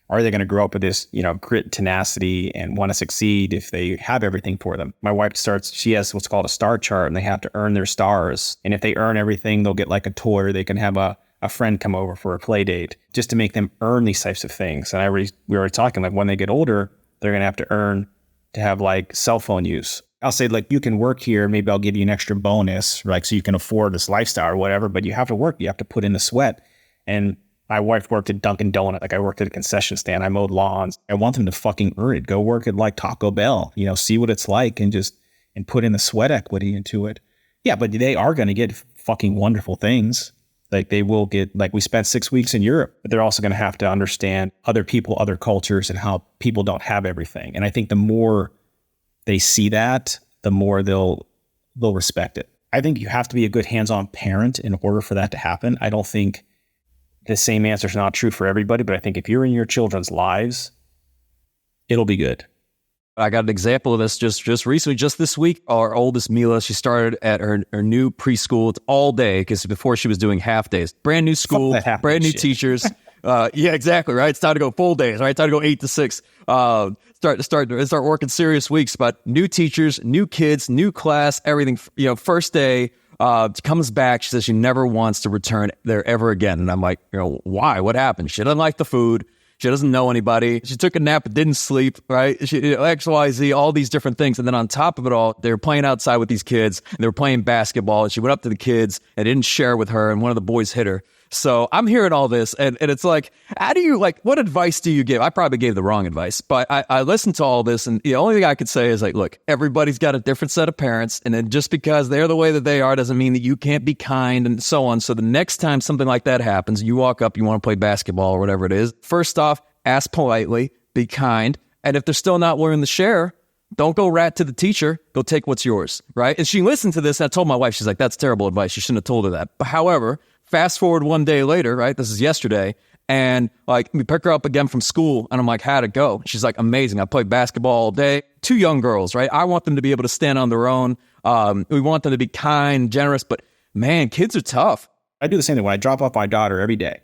S1: are they going to grow up with this, grit, tenacity, and want to succeed if they have everything for them? My wife she has what's called a star chart, and they have to earn their stars. And if they earn everything, they'll get like a toy, or they can have a friend come over for a play date just to make them earn these types of things. And we were talking when they get older, they're going to have to earn to have cell phone use. I'll say you can work here. Maybe I'll give you an extra bonus, so you can afford this lifestyle or whatever, but you have to work. You have to put in the sweat. And my wife worked at Dunkin' Donuts. I worked at a concession stand. I mowed lawns. I want them to fucking earn it. Go work at Taco Bell, see what it's like and put in the sweat equity into it. Yeah, but they are going to get fucking wonderful things. They will get, we spent 6 weeks in Europe, but they're also going to have to understand other people, other cultures, and how people don't have everything. And I think the more they see that, the more they'll respect it. I think you have to be a good hands-on parent in order for that to happen. I don't think the same answer is not true for everybody, but I think if you're in your children's lives, it'll be good.
S2: I got an example of this just recently, just this week. Our oldest Mila, she started at her new preschool. It's all day because before she was doing half days. Brand new school, brand new teachers. Yeah, exactly, right? It's time to go full days, right? It's time to go 8 to 6. Start working serious weeks. But new teachers, new kids, new class, everything. First day, comes back. She says she never wants to return there ever again. And I'm like, why? What happened? She doesn't like the food. She doesn't know anybody. She took a nap but didn't sleep, right? X, Y, Z, all these different things. And then on top of it all, they were playing outside with these kids. And they were playing basketball. And she went up to the kids and didn't share with her. And one of the boys hit her. So I'm hearing all this. And it's how do you, what advice do you give? I probably gave the wrong advice. But I listened to all this. And the only thing I could say is look, everybody's got a different set of parents. And then just because they're the way that they are doesn't mean that you can't be kind and so on. So the next time something like that happens, you walk up, you want to play basketball or whatever it is. First off, ask politely, be kind. And if they're still not willing to share, don't go rat to the teacher. Go take what's yours, right? And she listened to this, and I told my wife, she's like, that's terrible advice. You shouldn't have told her that. But however, Fast forward one day later, right? This is yesterday. And like we pick her up again from school and I'm like, how'd it go? She's like, amazing. I played basketball all day. 2 young girls, right? I want them to be able to stand on their own. We want them to be kind, generous, but man, kids are tough.
S1: I do the same thing when I drop off my daughter every day.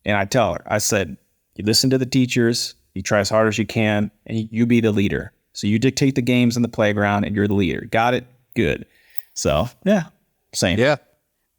S1: And I tell her, I said, you listen to the teachers, you try as hard as you can, and you be the leader. So you dictate the games in the playground and you're the leader. Got it? Good. So yeah, same.
S2: Yeah.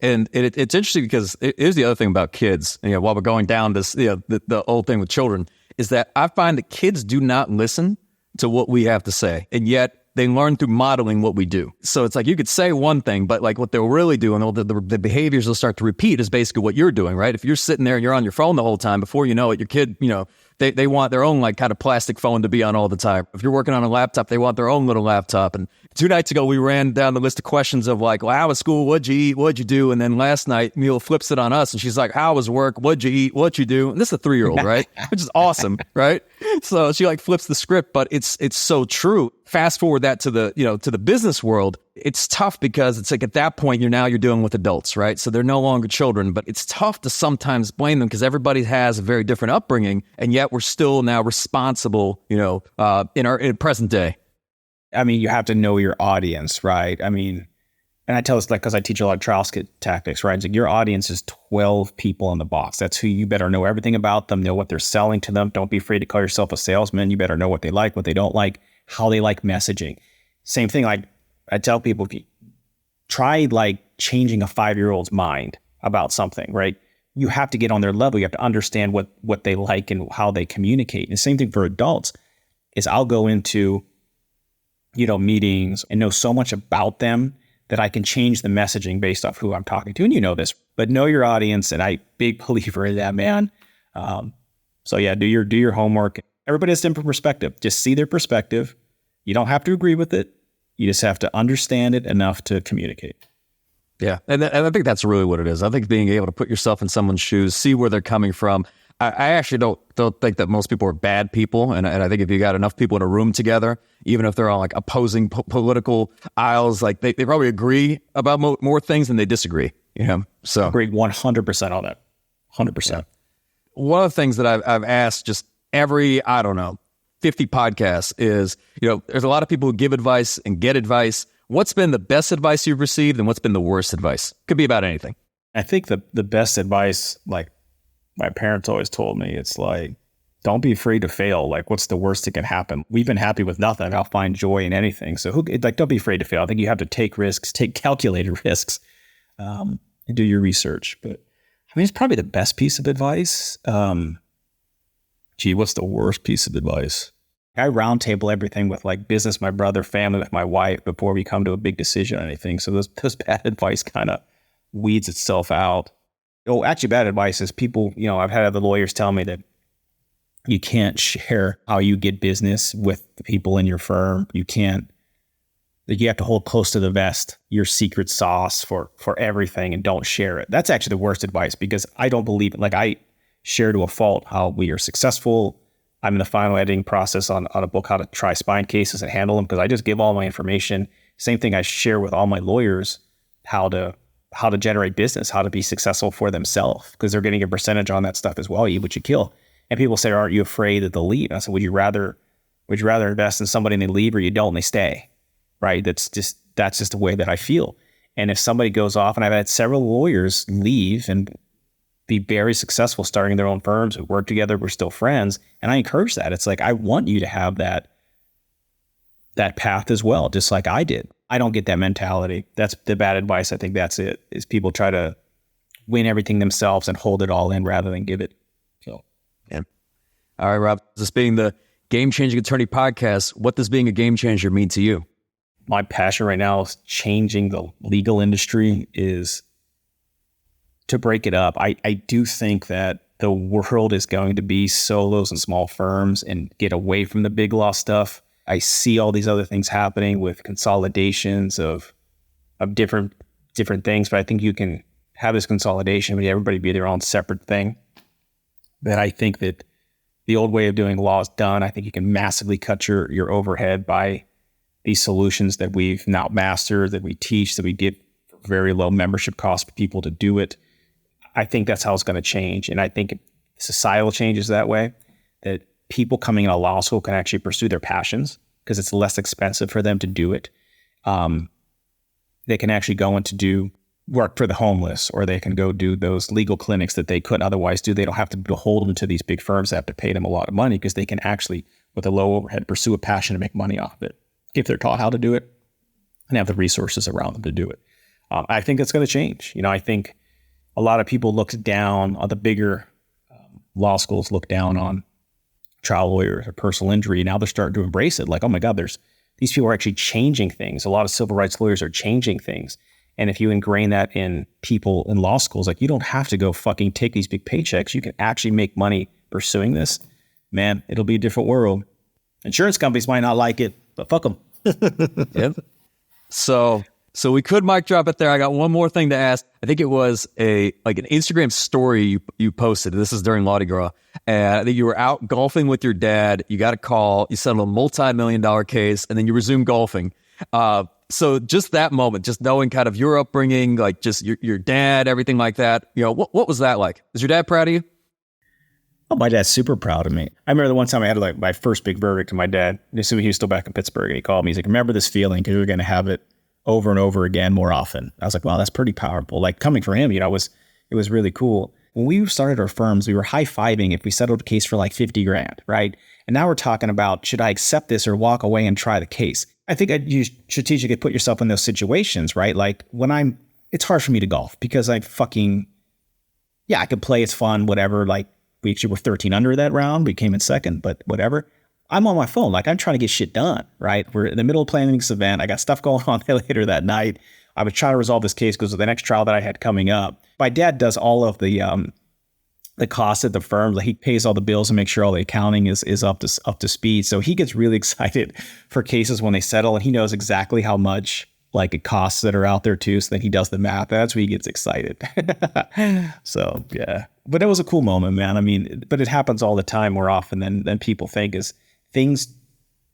S2: And it's interesting because here's the other thing about kids, while we're going down this, the old thing with children, is that I find that kids do not listen to what we have to say. And yet they learn through modeling what we do. So it's like you could say one thing, but like what they'll really do and the behaviors they'll start to repeat is basically what you're doing, right? If you're sitting there and you're on your phone the whole time, before you know it, your kid, they want their own like kind of plastic phone to be on all the time. If you're working on a laptop, they want their own little laptop. And 2 nights ago, we ran down the list of questions of like, well, how was school? What'd you eat? What'd you do? And then last night, Mila flips it on us and she's like, how was work? What'd you eat? What'd you do? And this is a 3-year-old, right? Which is awesome, right? So she like flips the script, but it's so true. Fast forward that to the business world. It's tough because it's like at that point you're dealing with adults, right? So they're no longer children, but it's tough to sometimes blame them because everybody has a very different upbringing, and yet we're still now responsible, in our present day.
S1: I mean, you have to know your audience, right? I mean, and I tell this like because I teach a lot of trial skit tactics, right? It's like your audience is 12 people in the box. That's who you better know everything about them, know what they're selling to them. Don't be afraid to call yourself a salesman. You better know what they like, what they don't like, how they like messaging. Same thing, like I tell people, if you try like changing a 5-year-old's mind about something, right? You have to get on their level. You have to understand what they like and how they communicate. And the same thing for adults is I'll go into, meetings and know so much about them that I can change the messaging based off who I'm talking to. And you know this, but know your audience. And I big believer in that, man. So yeah, do your homework. Everybody has a different perspective. Just see their perspective. You don't have to agree with it. You just have to understand it enough to communicate.
S2: Yeah. And I think that's really what it is. I think being able to put yourself in someone's shoes, see where they're coming from. I actually don't think that most people are bad people. And I think if you got enough people in a room together, even if they're on like opposing political aisles, like they probably agree about more things than they disagree. So
S1: agree 100% on that. 100%. Yeah.
S2: One of the things that I've asked just every, 50 podcasts is, there's a lot of people who give advice and get advice. What's been the best advice you've received and what's been the worst advice? Could be about anything.
S1: I think the best advice, like my parents always told me, it's like, don't be afraid to fail. Like, what's the worst that can happen? We've been happy with nothing. I'll find joy in anything. So don't be afraid to fail. I think you have to take risks, take calculated risks, and do your research. But I mean, it's probably the best piece of advice. What's the worst piece of advice? I roundtable everything with like business, my brother, family, with my wife before we come to a big decision on anything. So those bad advice kind of weeds itself out. Oh, actually, bad advice is people, I've had other lawyers tell me that you can't share how you get business with the people in your firm. You have to hold close to the vest your secret sauce for everything and don't share it. That's actually the worst advice because I don't believe it. Like I share to a fault how we are successful. I'm in the final editing process on a book, how to try spine cases and handle them, because I just give all my information. Same thing I share with all my lawyers, how to generate business, how to be successful for themselves, because they're getting a percentage on that stuff as well. You eat what you kill. And people say, aren't you afraid that they'll leave? And I said, would you rather invest in somebody and they leave, or you don't and they stay? Right? That's just the way that I feel. And if somebody goes off, and I've had several lawyers leave and be very successful starting their own firms, who work together, we're still friends. And I encourage that. It's like, I want you to have that path as well, just like I did. I don't get that mentality. That's the bad advice. I think that's it, is people try to win everything themselves and hold it all in rather than give it. So,
S2: yeah. All right, Rob, this being the Game Changing Attorney podcast, what does being a game changer mean to you?
S1: My passion right now is changing the legal industry, is to break it up. I do think that the world is going to be solos and small firms and get away from the big law stuff. I see all these other things happening with consolidations of different things, but I think you can have this consolidation, but everybody be their own separate thing. That I think that the old way of doing law is done. I think you can massively cut your overhead by these solutions that we've now mastered, that we teach, that we give for very low membership costs for people to do it. I think that's how it's going to change. And I think societal changes that way, that people coming out of law school can actually pursue their passions because it's less expensive for them to do it. They can actually go in to do work for the homeless, or they can go do those legal clinics that they couldn't otherwise do. They don't have to be beholden to these big firms that have to pay them a lot of money, because they can actually, with a low overhead, pursue a passion and make money off of it if they're taught how to do it and have the resources around them to do it. I think that's going to change. I think a lot of people looked down on the bigger law schools, look down on trial lawyers or personal injury. Now they're starting to embrace it. Like, oh my God, these people are actually changing things. A lot of civil rights lawyers are changing things. And if you ingrain that in people in law schools, like, you don't have to go fucking take these big paychecks. You can actually make money pursuing this. Man, it'll be a different world. Insurance companies might not like it, but fuck them.
S2: Yep. So we could mic drop it there. I got one more thing to ask. I think it was an Instagram story you posted. This is during Law-Di-Gras. And I think you were out golfing with your dad. You got a call. You settled a multi-million-dollar case, and then you resumed golfing. So just that moment, just knowing kind of your upbringing, like just your dad, everything like that. What was that like? Is your dad proud of you?
S1: Oh, my dad's super proud of me. I remember the one time I had like my first big verdict, and my dad, he was still back in Pittsburgh, and he called me. He's like, remember this feeling, because we're going to have it over and over again more often. I was like, wow, that's pretty powerful. Like, coming from him, it was really cool. When we started our firms, we were high-fiving if we settled a case for like 50 grand, right? And now we're talking about, should I accept this or walk away and try the case? I think you strategically put yourself in those situations, right? Like, it's hard for me to golf because I could play, it's fun, whatever. Like, we actually were 13 under that round. We came in second, but whatever. I'm on my phone. Like, I'm trying to get shit done, right? We're in the middle of planning this event. I got stuff going on later that night. I was trying to resolve this case because of the next trial that I had coming up. My dad does all of the costs at the firm. Like, he pays all the bills and makes sure all the accounting is up to speed. So he gets really excited for cases when they settle, and he knows exactly how much like it costs that are out there too. So then he does the math. That's where he gets excited. So yeah, but it was a cool moment, man. I mean, but it happens all the time more often than people think. Is things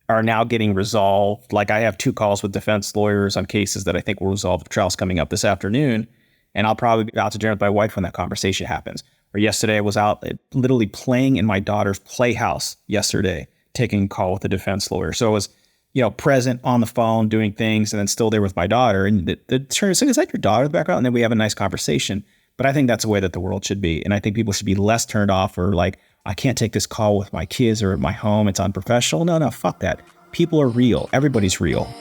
S1: are now getting resolved. Like, I have 2 calls with defense lawyers on cases that I think will resolve. The trial's coming up this afternoon, and I'll probably be out to dinner with my wife when that conversation happens. Or yesterday, I was out literally playing in my daughter's playhouse yesterday, taking a call with the defense lawyer. So I was, present on the phone, doing things, and then still there with my daughter. And the attorney said, is that your daughter in the background? And then we have a nice conversation. But I think that's the way that the world should be. And I think people should be less turned off, or like, I can't take this call with my kids or at my home. It's unprofessional. No, fuck that. People are real. Everybody's real.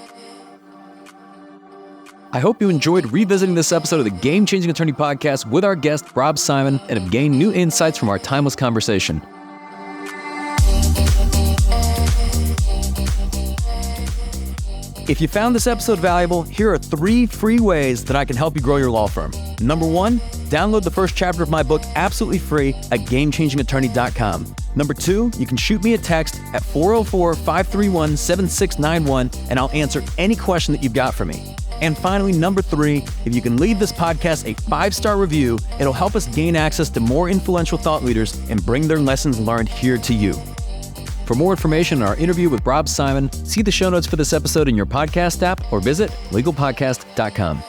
S2: I hope you enjoyed revisiting this episode of the Game Changing Attorney Podcast with our guest, Rob Simon, and have gained new insights from our timeless conversation. If you found this episode valuable, here are 3 free ways that I can help you grow your law firm. Number 1, download the first chapter of my book absolutely free at GameChangingAttorney.com. Number 2, you can shoot me a text at 404-531-7691, and I'll answer any question that you've got for me. And finally, number 3, if you can leave this podcast a 5-star review, it'll help us gain access to more influential thought leaders and bring their lessons learned here to you. For more information on our interview with Rob Simon, see the show notes for this episode in your podcast app or visit legalpodcast.com.